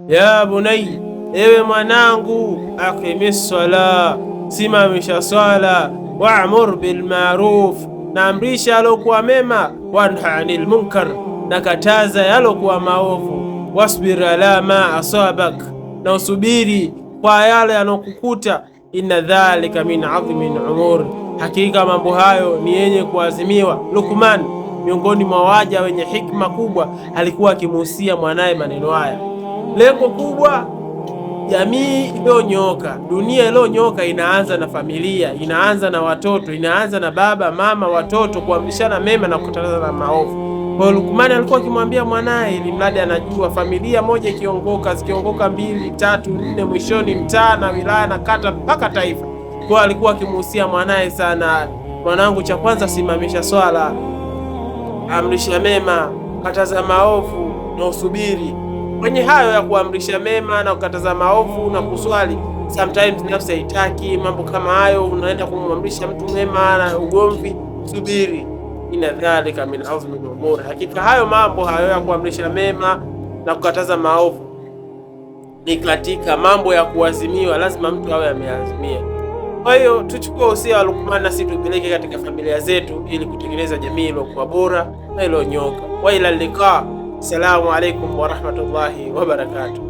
ya bunayya, ewe mwanangu, aqimis sala, simamisha swala, wa'mur bil ma'ruf, na amrisha yalokuwa mema, wanha anil munkar, na kataza yalokuwa maovu, wasbir ala ma asabak, na usubiri kwa yale yanokukuta, inna dhalika min azmi umur, hakika mambo hayo ni yenye kuazimiwa. Luqman, miongoni mwa waja wenye hikma kubwa, alikuwa akimuhusia mwanaye maneno haya. Lengo kubwa, jamii iliyonyooka, dunia iliyonyooka inaanza na familia, inaanza na watoto, inaanza na baba, mama, watoto, kuamrishana mema na kukatazana maovu. Kwa Luqman alikuwa akimwambia mwanaye, ili mradi anajua familia moja ikiongoka, zikiongoka 2, 3, 4, mwishoni mtaa na wilaya na kata mpaka taifa. Kwa alikuwa akimuhusia mwanaye sana, mwanangu, cha kwanza simamisha swala, amrisha mema, kataza maovu na usubiri. Kwenye hayo ya kuamrisha mema na kukataza maovu na kuswali, sometimes nafsi haitaki mambo kama hayo, unaenda kumwamrisha mtu mema na ugomvi, subiri. Inna dhalika min azmi al-umur, hakika hayo mambo hayo ya kuamrisha mema na kukataza maovu ni katika mambo ya kuazimiwa, lazima mtu awe ameazimia. Kwa hiyo tuchukue usia wa Luqman na sisi tupeleke katika familia zetu, ili kutengeneza jamii iliyokuwa bora na iliyonyoka. Wa ila liqa, assalamu alaykum wa rahmatullahi wa barakatuh.